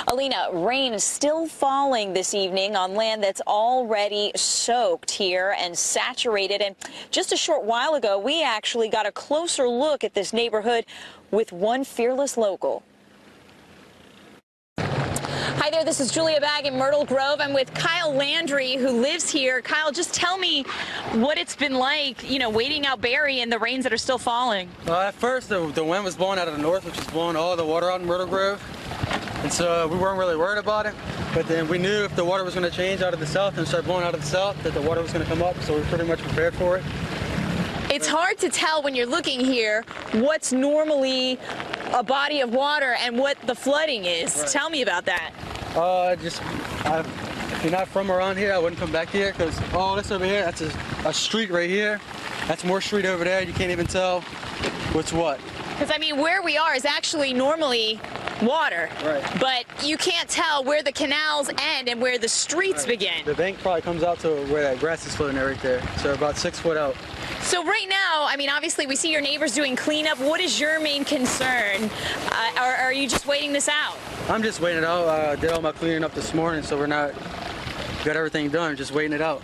Alina, rain is still falling this evening on land that's already soaked here and saturated. And just a short while ago, we actually got a closer look at this neighborhood with one fearless local. Hi there, this is Julia Bagg in Myrtle Grove. I'm with Kyle Landry, who lives here. Kyle, just tell me what it's been like, waiting out Barry in the rains that are still falling. At first, the wind was blowing out of the north, which was blowing all the water out in Myrtle Grove. And so we weren't really worried about it. But then we knew if the water was going to change out of the south and start blowing out of the south, that the water was going to come up. So we were pretty much prepared for it. It's hard to tell when you're looking here what's normally a body of water and what the flooding is. Right. Tell me about that. If you're not from around here, I wouldn't come back here because all this over here, that's a street right here. That's more street over there. You can't even tell what's what. Because, where we are is actually normally water. Right. But you can't tell where the canals end and where the streets begin. The bank probably comes out to where that grass is floating right there. So about 6 foot out. So right now, obviously we see your neighbors doing cleanup. What is your main concern? Or are you just waiting this out? I'm just waiting it out. I did all my cleaning up this morning, so got everything done, just waiting it out.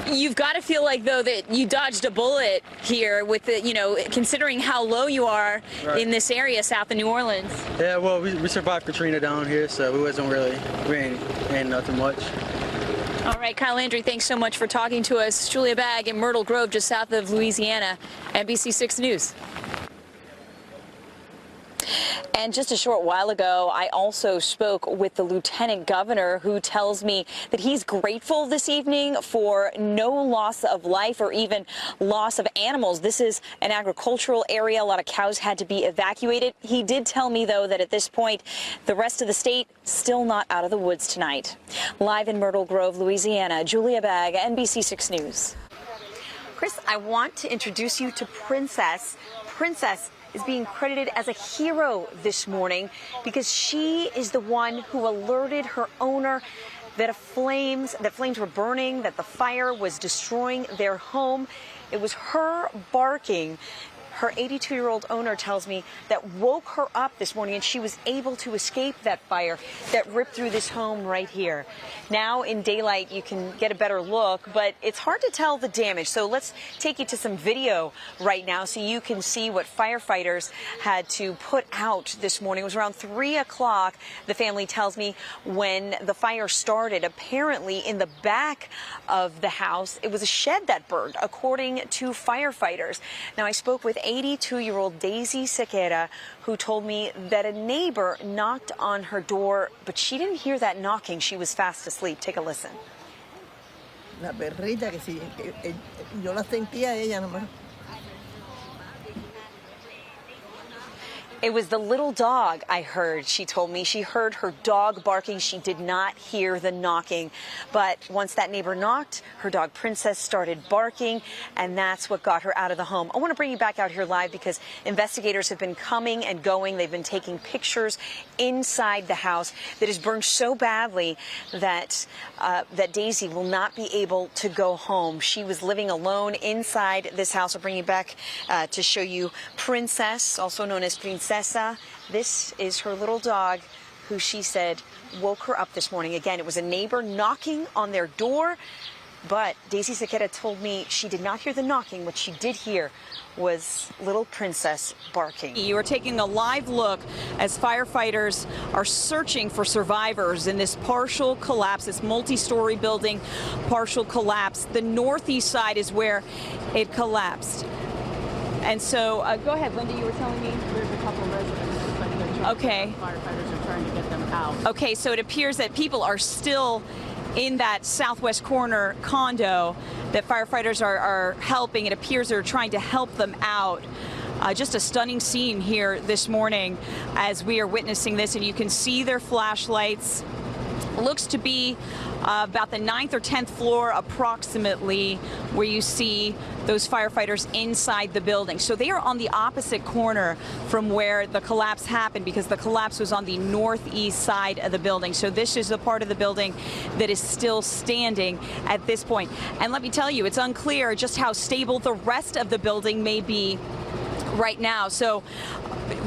You've got to feel like, though, that you dodged a bullet here with the, considering how low you are in this area south of New Orleans. Yeah, well, we survived Katrina down here, so we ain't nothing much. All right, Kyle Landry, thanks so much for talking to us. Julia Bagg in Myrtle Grove, just south of Louisiana, NBC6 News. And just a short while ago, I also spoke with the lieutenant governor, who tells me that he's grateful this evening for no loss of life or even loss of animals. This is an agricultural area. A lot of cows had to be evacuated. He did tell me, though, that at this point, the rest of the state still not out of the woods tonight. Live in Myrtle Grove, Louisiana, Julia Bagg, NBC6 News. Chris, I want to introduce you to Princess. Princess is being credited as a hero this morning because she is the one who alerted her owner that flames were burning, that the fire was destroying their home. It was her barking. Her 82-year-old owner tells me that woke her up this morning, and she was able to escape that fire that ripped through this home right here. Now in daylight, you can get a better look, but it's hard to tell the damage. So let's take you to some video right now so you can see what firefighters had to put out this morning. It was around 3 o'clock, the family tells me, when the fire started. Apparently in the back of the house, it was a shed that burned, according to firefighters. Now I spoke with 82-year-old Daisy Sequeira, who told me that a neighbor knocked on her door, but she didn't hear that knocking. She was fast asleep. Take a listen. La perrita que sí, yo la sentía ella nomás. It was the little dog I heard, she told me. She heard her dog barking. She did not hear the knocking. But once that neighbor knocked, her dog Princess started barking, and that's what got her out of the home. I want to bring you back out here live because investigators have been coming and going. They've been taking pictures inside the house that is burned so badly that Daisy will not be able to go home. She was living alone inside this house. I'll bring you back to show you Princess, also known as Princesa. This is her little dog, who she said woke her up this morning. Again, it was a neighbor knocking on their door, but Daisy Sequeira told me she did not hear the knocking. What she did hear was little Princess barking. You are taking a live look as firefighters are searching for survivors in this partial collapse, this multi-story building partial collapse. The northeast side is where it collapsed. And so, go ahead, Linda, you were telling me? There's a couple residents, but firefighters are trying to get them out. Okay, so it appears that people are still in that southwest corner condo that firefighters are helping. It appears they're trying to help them out. Just a stunning scene here this morning as we are witnessing this, and you can see their flashlights. Looks to be about the 9th or 10th floor approximately, where you see those firefighters inside the building. So they are on the opposite corner from where the collapse happened, because the collapse was on the northeast side of the building. So this is the part of the building that is still standing at this point. And let me tell you, it's unclear just how stable the rest of the building may be right now. So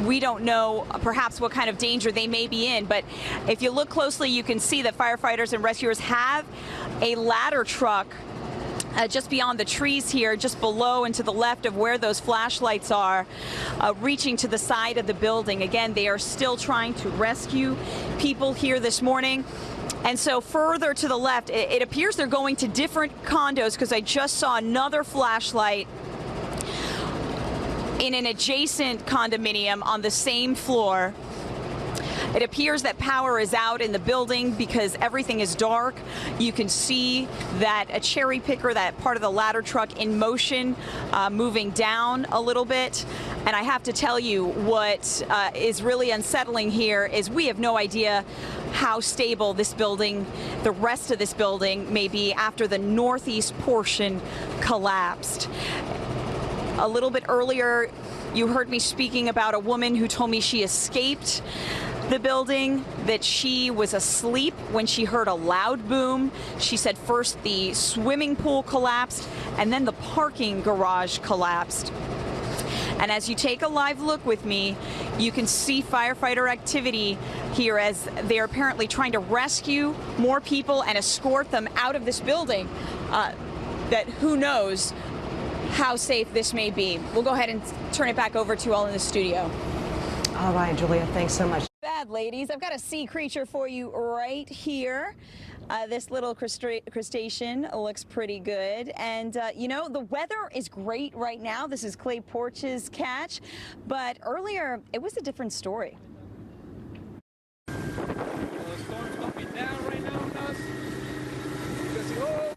we don't know perhaps what kind of danger they may be in. But if you look closely, you can see that firefighters and rescuers have a ladder truck just beyond the trees here, just below and to the left of where those flashlights are, reaching to the side of the building. Again, they are still trying to rescue people here this morning. And so further to the left, it appears they're going to different condos, because I just saw another flashlight in an adjacent condominium on the same floor. It appears that power is out in the building because everything is dark. You can see that a cherry picker, that part of the ladder truck in motion, moving down a little bit. And I have to tell you, what is really unsettling here is we have no idea how stable this building, the rest of this building, may be after the northeast portion collapsed. A little bit earlier, you heard me speaking about a woman who told me she escaped the building, that she was asleep when she heard a loud boom. She said first the swimming pool collapsed and then the parking garage collapsed. And as you take a live look with me, you can see firefighter activity here as they're apparently trying to rescue more people and escort them out of this building that who knows how safe this may be. We'll go ahead and turn it back over to you all in the studio. All right, Julia, thanks so much. Bad ladies, I've got a sea creature for you right here. This little crustacean looks pretty good. And, you know, the weather is great right now. This is Clay Porch's catch. But earlier, it was a different story.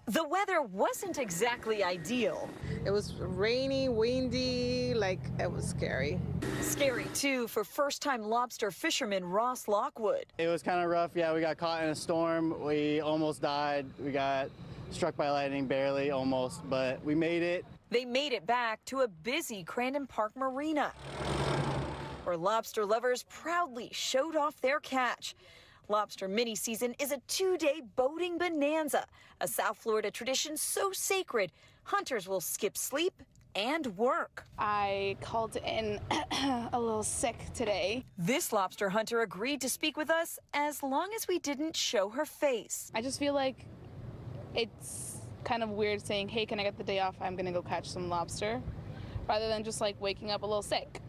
The weather wasn't exactly ideal. It was rainy, windy, like it was scary. Scary, too, for first-time lobster fisherman Ross Lockwood. It was kind of rough. Yeah, we got caught in a storm. We almost died. We got struck by lightning, barely, almost, but we made it. They made it back to a busy Crandon Park Marina, where lobster lovers proudly showed off their catch. Lobster mini season is a 2-day boating bonanza, a South Florida tradition so sacred, hunters will skip sleep and work. I called in a little sick today. This lobster hunter agreed to speak with us as long as we didn't show her face. I just feel like it's kind of weird saying, hey, can I get the day off? I'm gonna go catch some lobster, rather than just like waking up a little sick.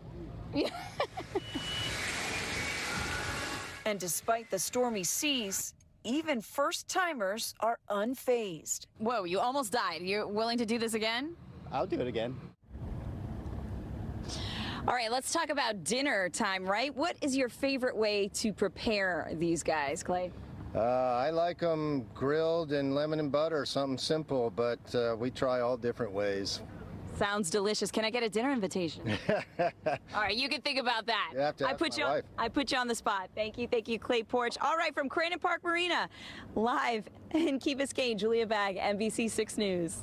And despite the stormy seas, even first-timers are unfazed. Whoa, you almost died. You're willing to do this again? I'll do it again. All right, let's talk about dinner time, right? What is your favorite way to prepare these guys, Clay? I like them grilled in lemon and butter, something simple, but we try all different ways. Sounds delicious. Can I get a dinner invitation? All right, you can think about that. You have to ask my wife. I put you on the spot. Thank you, Clay Porch. All right, from Crandon Park Marina, live in Key Biscayne, Julia Bagg, NBC 6 News.